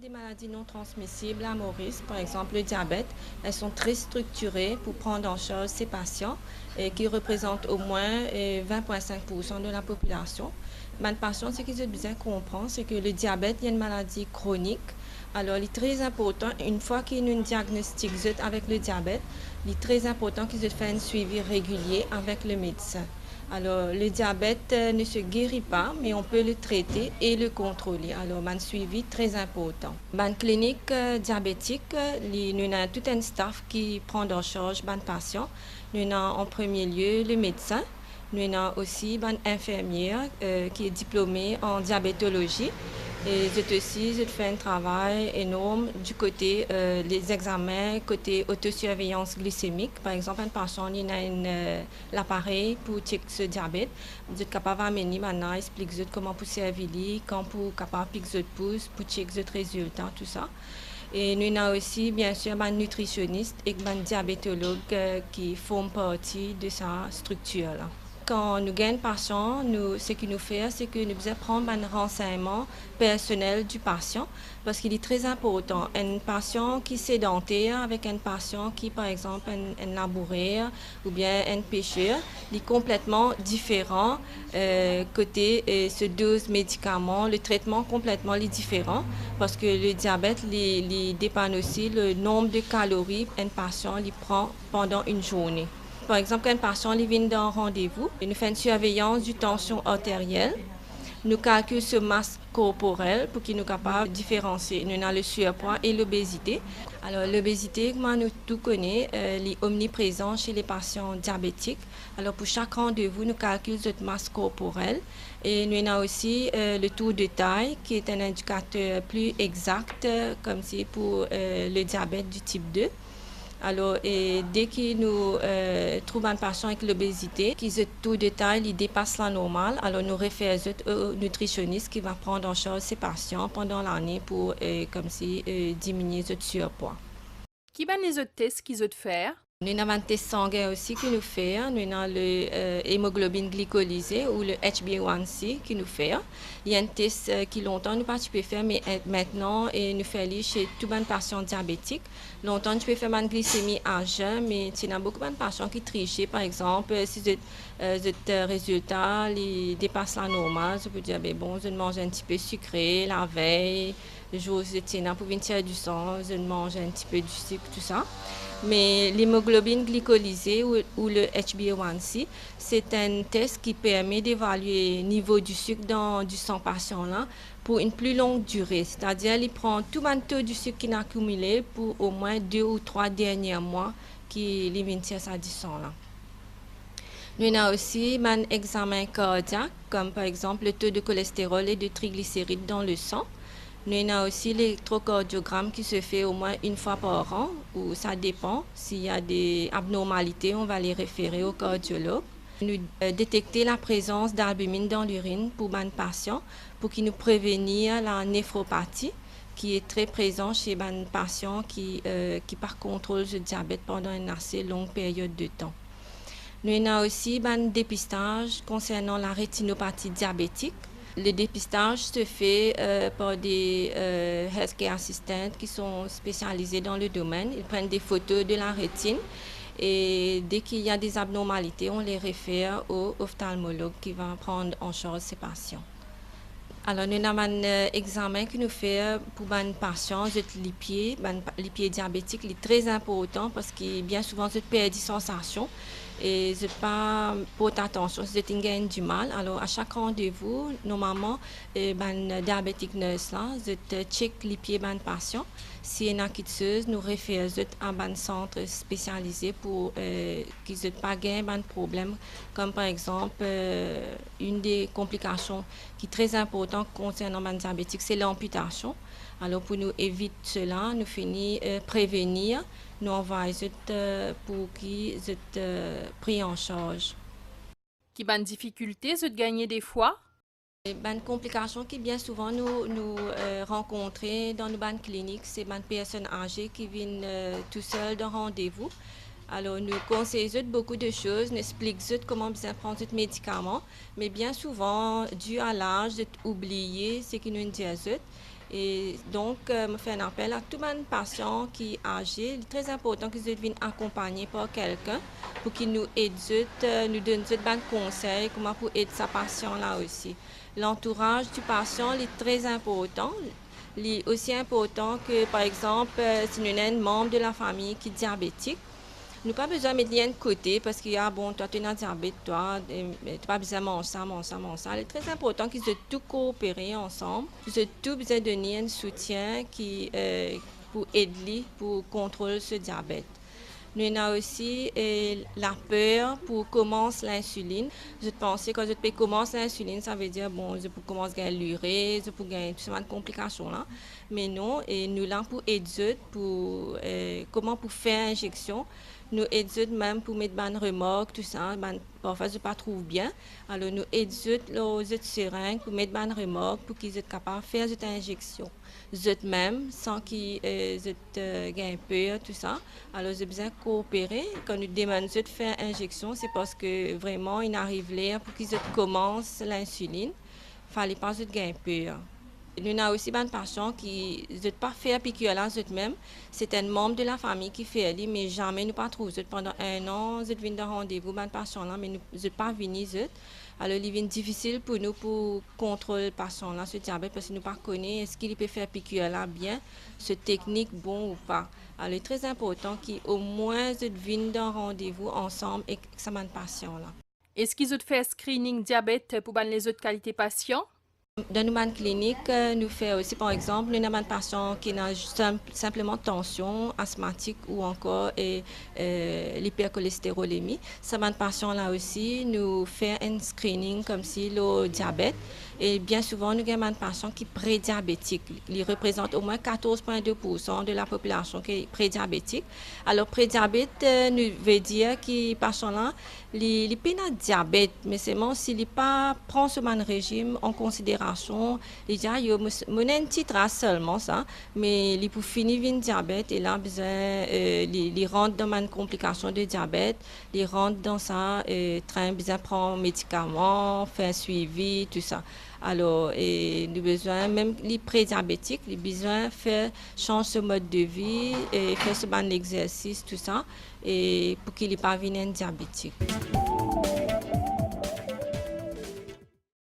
des maladies non transmissibles à Maurice, par exemple le diabète, elles sont très structurées pour prendre en charge ces patients qui représentent au moins 20,5% de la population. Les patients, ce qu'ils ont besoin de comprendre, c'est que le diabète est une maladie chronique. Alors, il est très important, une fois qu'ils ont un diagnostic avec le diabète, il est très important qu'ils aient fait un suivi régulier avec le médecin. Alors, le diabète ne se guérit pas, mais on peut le traiter et le contrôler. Alors, un suivi très important. Dans clinique diabétique, nous avons tout un staff qui prend en charge les patients. Nous avons en premier lieu le médecin. Nous avons aussi une infirmière qui est diplômée en diabétologie. Et je fais un travail énorme du côté des examens, côté autosurveillance glycémique. Par exemple, un patient il a l'appareil pour checker ce diabète. Vous êtes capable d'amener maintenant, expliquer comment pousser à Vili, quand pour capable de pouce, pour checker le résultat, tout ça. Et nous avons aussi, bien sûr, un nutritionniste et un diabétologue qui font partie de sa structure là. Quand nous gagnons patient, ce que nous faisons, c'est que nous prenons un renseignement personnel du patient parce qu'il est très important. Un patient qui est sédentaire avec un patient qui, par exemple, un laboureur ou bien un pêcheur, il est complètement différent côté ce dose médicament, le traitement complètement est différent parce que le diabète il dépend aussi le nombre de calories qu'un patient il prend pendant une journée. Par exemple, quand un patient vient d'un rendez-vous, nous faisons une surveillance du tension artérielle. Nous calculons ce masse corporelle pour qu'il nous capable de différencier. Nous avons le surpoids et l'obésité. Alors, l'obésité, comme nous tout connaissons, est omniprésente chez les patients diabétiques. Alors, pour chaque rendez-vous, nous calculons cette masse corporelle. Et nous avons aussi le taux de taille, qui est un indicateur plus exact, comme c'est pour le diabète du type 2. Alors, et dès que nous trouvons un patient avec l'obésité, qui a taux de taille il dépasse la normale, alors nous référons au nutritionniste qui va prendre en charge ces patients pendant l'année pour diminuer le surpoids. Qui ban les autres tests qu'ils ont faire? Nous avons un test sanguin aussi qui nous fait. Nous avons l'hémoglobine glycolysée ou le HbA1c qui nous fait. Il y a un test qui longtemps nous pas tu peux faire, mais maintenant nous faisons chez tous les patients diabétiques. Longtemps tu peux faire une glycémie à jeun, mais il y a beaucoup de patients qui trichent. Par exemple, si votre résultat dépasse la normale, je peux dire bon, je mange un petit peu sucré la veille, le jour où je tiens pour venir tirer du sang, je mange un petit peu du sucre, tout ça. Mais l'hémoglobine glycolysée ou le HbA1c, c'est un test qui permet d'évaluer le niveau du sucre dans du sang patient là pour une plus longue durée. C'est-à-dire qu'il prend tout le taux du sucre qu'il a accumulé pour au moins 2 ou 3 derniers mois qu'il maintient sa du sang là. Nous avons aussi un examen cardiaque, comme par exemple le taux de cholestérol et de triglycérides dans le sang. Nous avons aussi l'électrocardiogramme qui se fait au moins une fois par an, ou ça dépend. S'il y a des abnormalités, on va les référer au cardiologue. Nous détecter la présence d'albumine dans l'urine pour un patient pour qu'il nous prévenir la néphropathie qui est très présent chez un patient qui par contrôle le diabète pendant une assez longue période de temps. Nous avons aussi un dépistage concernant la rétinopathie diabétique. Le dépistage se fait par des healthcare assistants qui sont spécialisés dans le domaine. Ils prennent des photos de la rétine et dès qu'il y a des abnormalités, on les réfère au ophtalmologue qui va prendre en charge ces patients. Alors, nous avons un examen que nous faisons pour un patient, les pieds diabétiques, il est très important parce que bien souvent, je perds des sensations et je pas porter attention, je gagne du mal. Alors, à chaque rendez-vous, normalement, un diabétique nurse là, je check les pieds d'un patient. Si il y a une quitteuse, nous référons à un centre spécialisé pour qu'ils n'aient pas de problème, comme par exemple, une des complications qui est très importante concernant les diabétiques, c'est l'amputation. Alors, pour nous éviter cela, nous finissons prévenir, nous envoyons pour qu'ils soient pris en charge. Qui ban difficulté de gagner des fois? Une complication qui bien souvent nous rencontrer dans nos cliniques, c'est une personnes âgées qui viennent tout seules d'un rendez-vous. Alors, nous conseillons beaucoup de choses, nous expliquons comment bien prendre ce médicament, mais bien souvent, dû à l'âge, oublier ce qu'ils nous disent. Et donc, je fais un appel à tous les patients qui sont âgés. Il est très important qu'ils soient accompagnés par quelqu'un pour qu'ils nous aident, nous donnent des conseils comment pour aider sa patient là aussi. L'entourage du patient est très important. Il est aussi important que, par exemple, si nous avons un membre de la famille qui est diabétique, nous n'avons pas besoin de mettre rien de côté parce qu'il y a, bon, toi, tu as un diabète, toi, tu n'as pas besoin de manger ça, manger ça, manger ça. Il est très important qu'ils aient tout coopérer ensemble. Ils ont tout besoin de donner un soutien pour aider, pour contrôler ce diabète. Nous avons aussi la peur pour commencer l'insuline. Je pensais que quand je commence l'insuline, ça veut dire bon, je peux commencer à l'urée, je peux gagner toutes ces complications là. Mais non, et nous là pour aider pour comment pour faire injection. Nous aidons même pour mettre une remorque, tout ça. Parfois, je ne pas trouve bien. Alors, nous aidons les seringues pour mettre une remorque pour qu'ils soient capables de faire cette injection. Même, sans qu'ils gagnent peur, tout ça. Alors, j'ai besoin de coopérer. Quand nous demandons de faire injection, c'est parce que vraiment, il arrive là pour qu'ils commencent l'insuline. Il ne fallait pas gagner peur. Nous avons aussi des patients qui ne pas faire piqûre là même. C'est un membre de la famille qui fait elle, mais jamais nous pas trouvé. Pendant un an, nous venons de rendez-vous des patients là, mais nous ne pas venus. Alors, il est difficile pour nous pour contrôler le patient là, ce diabète, parce que nous ne connaissons est-ce qu'il peut faire piqûre là bien, ce technique bon ou pas. Alors, il est très important qu'au moins nous venons d'un rendez-vous ensemble et que ça m'a patient là. Est-ce qu'ils ont fait screening diabète pour les autres qualités patients? Dans nos cliniques, nous faisons aussi, par exemple, nous avons un patient qui a simplement tension asthmatique ou encore l'hypercholestérolémie. Ces patients-là aussi, nous faisons un screening comme si le diabète. Et bien souvent, nous avons un patient qui est prédiabétique. Il représente au moins 14,2% de la population qui est prédiabétique. Alors, prédiabète nous veut dire que le patient-là, il n'a pas de diabète, mais seulement s'il ne prend pas ce régime en considération, il dit, il y a une petite race seulement, ça, mais il peut finir avec le diabète et là, il rentre dans une complication de diabète, il rentre dans ça, train besoin prendre médicaments, faire un suivi, tout ça. Alors, nous besoin, même les prédiabétiques, les besoin faire changer ce mode de vie et faire ce bon exercice, tout ça, et pour qu'il n'ait pas venir diabétique.